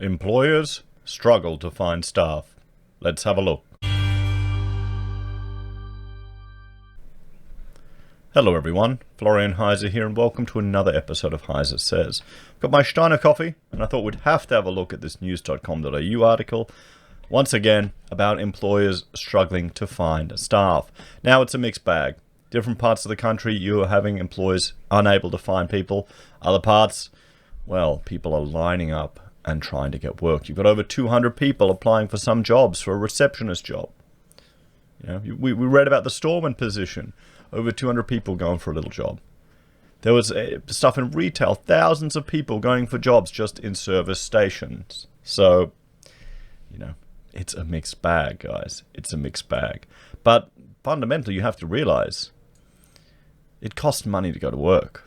Employers struggle to find staff. Let's have a look. Hello everyone, Florian.Heise here, and welcome to another episode of HeiseSays. Got my Steiner coffee, and I thought we'd have to have a look at this news.com.au article, once again, about employers struggling to find staff. Now it's a mixed bag. Different parts of the country, you're having employers unable to find people. Other parts, well, people are lining up and trying to get work. You've got over 200 people applying for some jobs, for a receptionist job. You know, we read about the storeman position. Over 200 people going for a little job. There was stuff in retail, thousands of people going for jobs just in service stations. So, you know, it's a mixed bag, guys. It's a mixed bag. But fundamentally, you have to realize it costs money to go to work.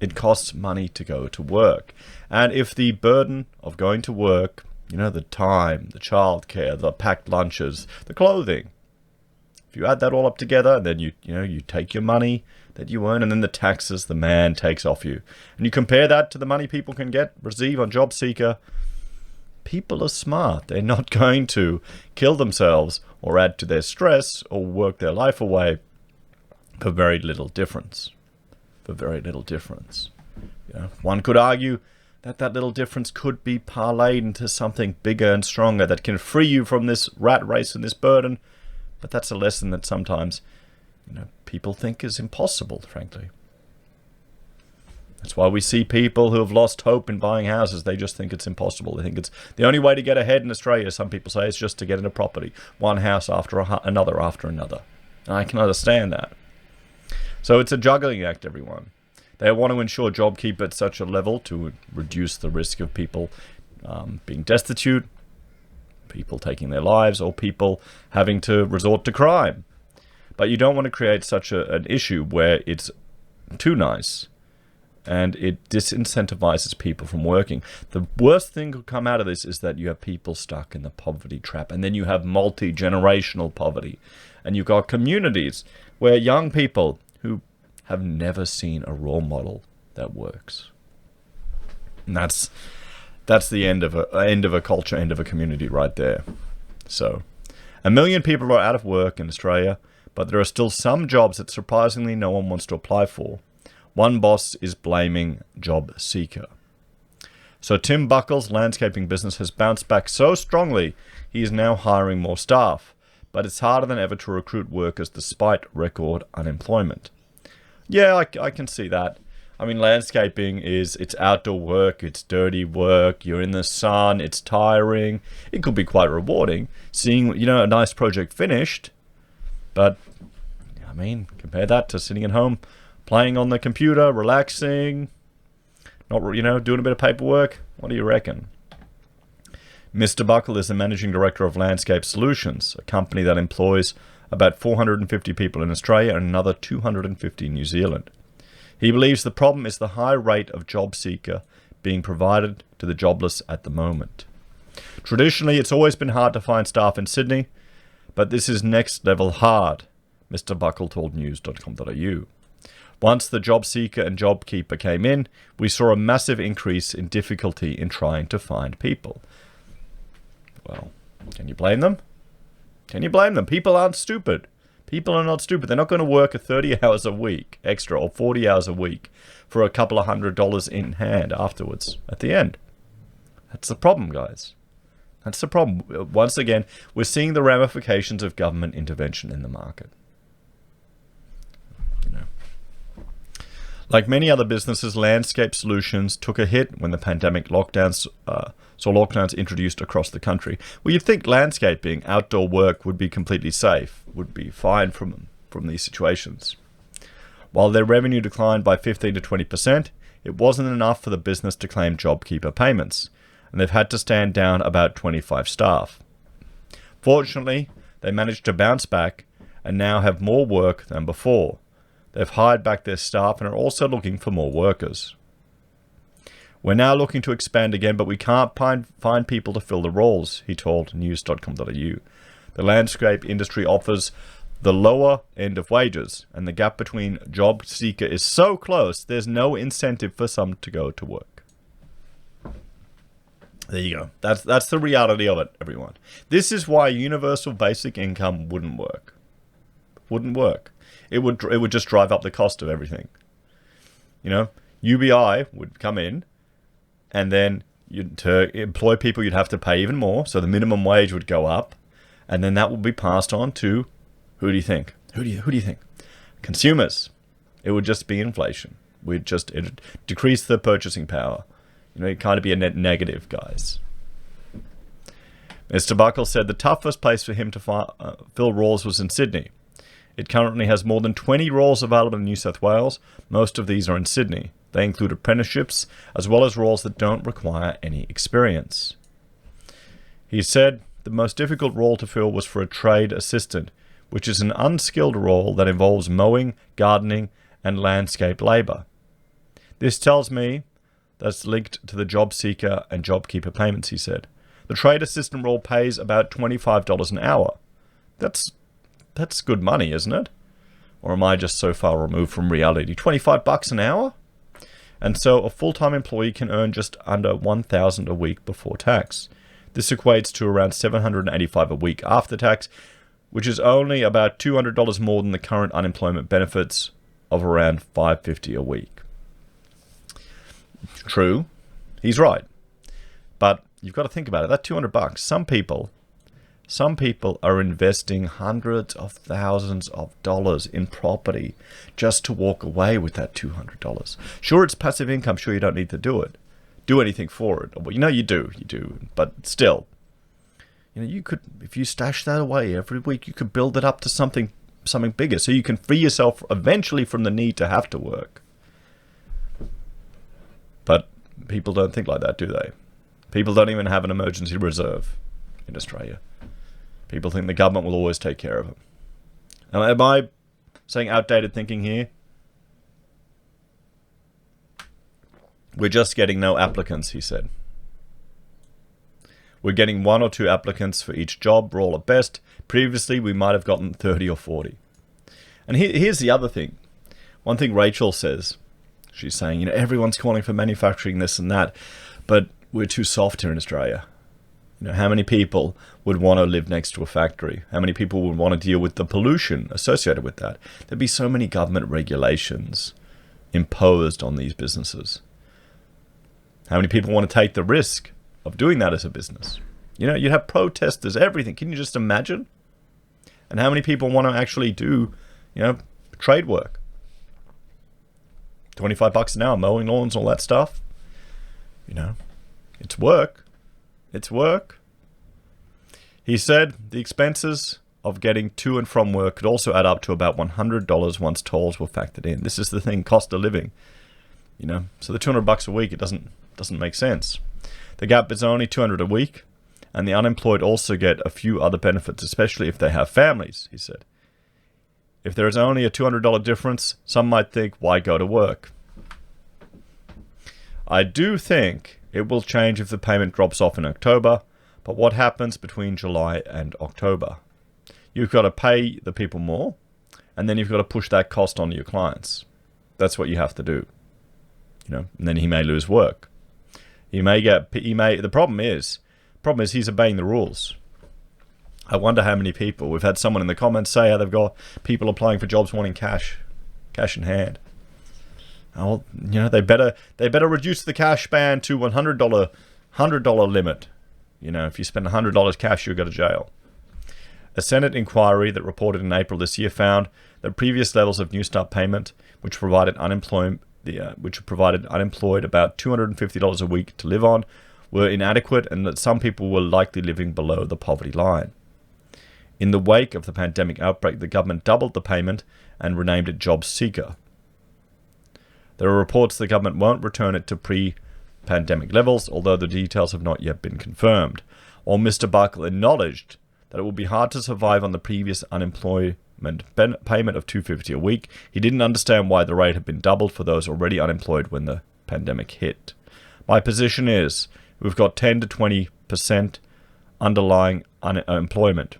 It costs money to go to work. And if the burden of going to work, you know, the time, the childcare, the packed lunches, the clothing, if you add that all up together, and then you take your money that you earn, and then the taxes the man takes off you, and you compare that to the money people can receive on job seeker, people are smart. They're not going to kill themselves or add to their stress or work their life away for very little difference. You know, one could argue that little difference could be parlayed into something bigger and stronger that can free you from this rat race and this burden. But that's a lesson that sometimes, you know, people think is impossible, frankly. That's why we see people who have lost hope in buying houses. They just think it's impossible. They think it's the only way to get ahead in Australia, some people say, is just to get into property. One house after another after another. And I can understand that. So it's a juggling act, everyone. They want to ensure JobKeeper at such a level to reduce the risk of people being destitute, people taking their lives, or people having to resort to crime. But you don't want to create such an issue where it's too nice and it disincentivizes people from working. The worst thing that could come out of this is that you have people stuck in the poverty trap, and then you have multi-generational poverty, and you've got communities where young people who have never seen a role model that works. And that's the end of a culture, end of a community right there. So, 1 million people are out of work in Australia, but there are still some jobs that surprisingly no one wants to apply for. One boss is blaming job seeker. So Tim Buckle's landscaping business has bounced back so strongly, he is now hiring more staff. But it's harder than ever to recruit workers despite record unemployment. Yeah, I can see that. I mean, landscaping it's outdoor work, it's dirty work, you're in the sun, it's tiring. It could be quite rewarding seeing, you know, a nice project finished. But, I mean, compare that to sitting at home, playing on the computer, relaxing, not, you know, doing a bit of paperwork. What do you reckon? Mr. Buckle is the managing director of Landscape Solutions, a company that employs about 450 people in Australia and another 250 in New Zealand. He believes the problem is the high rate of job seeker being provided to the jobless at the moment. Traditionally, it's always been hard to find staff in Sydney, but this is next level hard, Mr. Buckle told news.com.au. Once the job seeker and JobKeeper came in, we saw a massive increase in difficulty in trying to find people. Well, can you blame them? Can you blame them? People aren't stupid. People are not stupid. They're not going to work 30 hours a week extra or 40 hours a week for a couple of $100 in hand afterwards at the end. That's the problem, guys. That's the problem. Once again, we're seeing the ramifications of government intervention in the market. You know, like many other businesses, Landscape Solutions took a hit when the pandemic saw lockdowns introduced across the country. Well, you'd think landscaping, outdoor work would be completely safe, would be fine from these situations. While their revenue declined by 15 to 20%, it wasn't enough for the business to claim JobKeeper payments, and they've had to stand down about 25 staff. Fortunately, they managed to bounce back and now have more work than before. They've hired back their staff and are also looking for more workers. We're now looking to expand again, but we can't find people to fill the roles, he told news.com.au. The landscape industry offers the lower end of wages, and the gap between job seeker is so close, there's no incentive for some to go to work. There you go. That's the reality of it, everyone. This is why universal basic income wouldn't work. Wouldn't work. It would just drive up the cost of everything. You know, UBI would come in, and then to employ people, you'd have to pay even more. So the minimum wage would go up, and then that would be passed on to who do you think? Who do you think? Consumers. It would just be inflation. It'd decrease the purchasing power. You know, it'd kind of be a net negative, guys. Mr. Buckle said the toughest place for him to fill roles was in Sydney. It currently has more than 20 roles available in New South Wales. Most of these are in Sydney. They include apprenticeships, as well as roles that don't require any experience. He said the most difficult role to fill was for a trade assistant, which is an unskilled role that involves mowing, gardening, and landscape labour. This tells me that's linked to the job seeker and job keeper payments, he said. The trade assistant role pays about $25 an hour. That's good money, isn't it? Or am I just so far removed from reality? $25 an hour? And so a full-time employee can earn just under $1,000 a week before tax. This equates to around $785 a week after tax, which is only about $200 more than the current unemployment benefits of around $550 a week. True, he's right. But you've got to think about it. That $200, some people are investing hundreds of thousands of dollars in property just to walk away with that $200. Sure, it's passive income. Sure, you don't need to do anything for it. Well, you know, you do. But still, you know, you could, if you stash that away every week, you could build it up to something bigger, so you can free yourself eventually from the need to have to work. But people don't think like that, do they? People don't even have an emergency reserve in Australia. People think the government will always take care of them. Am I saying outdated thinking here? We're just getting no applicants, he said. We're getting 1 or 2 applicants for each job, role at best. Previously, we might have gotten 30 or 40. And here's the other thing. One thing Rachel says, she's saying, you know, everyone's calling for manufacturing this and that, but we're too soft here in Australia. You know, how many people would want to live next to a factory? How many people would want to deal with the pollution associated with that? There'd be so many government regulations imposed on these businesses. How many people want to take the risk of doing that as a business? You know, you'd have protesters, everything. Can you just imagine? And how many people want to actually do, you know, trade work? $25 an hour, mowing lawns, all that stuff. You know, it's work. It's work. He said the expenses of getting to and from work could also add up to about $100 once tolls were factored in. This is the thing, cost of living. You know, so the $200 a week, it doesn't make sense. The gap is only $200 a week, and the unemployed also get a few other benefits, especially if they have families, he said. If there is only a $200 difference, some might think, why go to work? I do think it will change if the payment drops off in October, but what happens between July and October? You've got to pay the people more, and then you've got to push that cost onto your clients. That's what you have to do. You know, and then he may lose work. The problem is he's obeying the rules. I wonder how many people, we've had someone in the comments say how they've got people applying for jobs wanting cash in hand. Oh, you know, they better reduce the cash ban to $100 limit. You know, if you spend $100 cash, you'll go to jail. A Senate inquiry that reported in April this year found that previous levels of New Start payment, which provided unemployed about $250 a week to live on, were inadequate, and that some people were likely living below the poverty line. In the wake of the pandemic outbreak, the government doubled the payment and renamed it Job Seeker. There are reports the government won't return it to pre-pandemic levels, although the details have not yet been confirmed. While Mr. Buckle acknowledged that it would be hard to survive on the previous unemployment payment of $250 a week, he didn't understand why the rate had been doubled for those already unemployed when the pandemic hit. My position is we've got 10 to 20% underlying unemployment.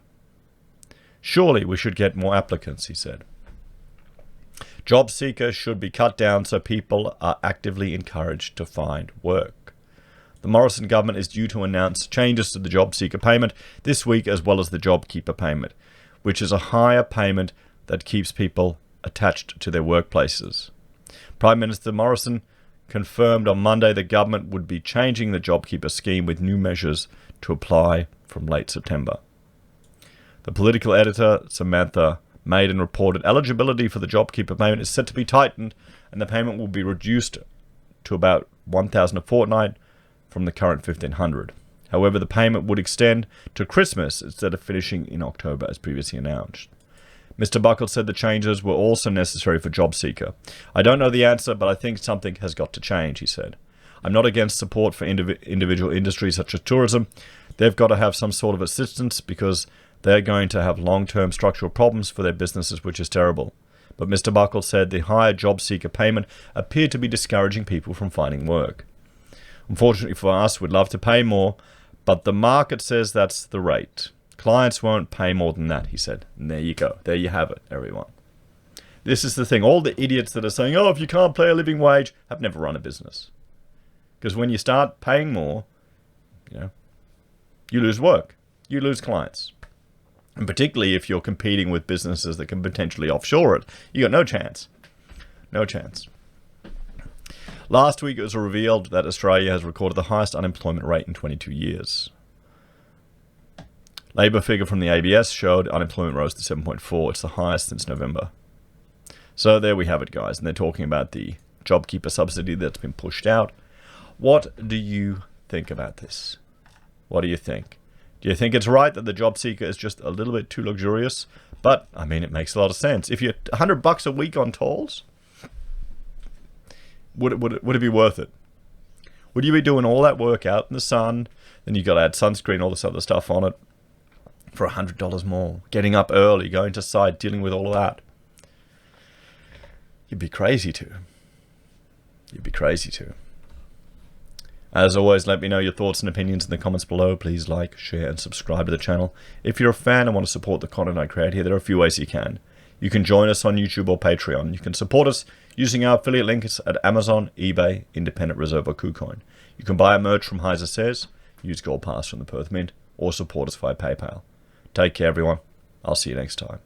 Surely we should get more applicants, he said. Job seekers should be cut down so people are actively encouraged to find work. The Morrison government is due to announce changes to the job seeker payment this week, as well as the job keeper payment, which is a higher payment that keeps people attached to their workplaces. Prime Minister Morrison confirmed on Monday the government would be changing the JobKeeper scheme with new measures to apply from late September. The political editor, Samantha Maiden, reported eligibility for the JobKeeper payment is set to be tightened, and the payment will be reduced to about $1,000 a fortnight from the current $1,500. However, the payment would extend to Christmas instead of finishing in October as previously announced. Mr. Buckle said the changes were also necessary for job seeker. I don't know the answer, but I think something has got to change, he said. I'm not against support for individual industries such as tourism. They've got to have some sort of assistance because they're going to have long-term structural problems for their businesses, which is terrible. But Mr. Buckle said the higher job seeker payment appeared to be discouraging people from finding work. Unfortunately for us, we'd love to pay more, but the market says that's the rate. Clients won't pay more than that, he said. And there you go. There you have it, everyone. This is the thing. All the idiots that are saying, oh, if you can't pay a living wage, have never run a business. Because when you start paying more, you lose work. You lose clients. And particularly if you're competing with businesses that can potentially offshore it, you got no chance. No chance. Last week, it was revealed that Australia has recorded the highest unemployment rate in 22 years. Labour figure from the ABS showed unemployment rose to 7.4. It's the highest since November. So there we have it, guys. And they're talking about the JobKeeper subsidy that's been pushed out. What do you think about this? What do you think? Do you think it's right that the job seeker is just a little bit too luxurious? But, I mean, it makes a lot of sense. If you're $100 a week on tolls, would it be worth it? Would you be doing all that work out in the sun, then you got to add sunscreen, all this other stuff on it, for $100 more? Getting up early, going to site, dealing with all of that. You'd be crazy to. You'd be crazy to. As always, let me know your thoughts and opinions in the comments below. Please like, share, and subscribe to the channel. If you're a fan and want to support the content I create here, there are a few ways you can. You can join us on YouTube or Patreon. You can support us using our affiliate links at Amazon, eBay, Independent Reserve, or Kucoin. You can buy our merch from HeiseSays, use Gold Pass from the Perth Mint, or support us via PayPal. Take care, everyone. I'll see you next time.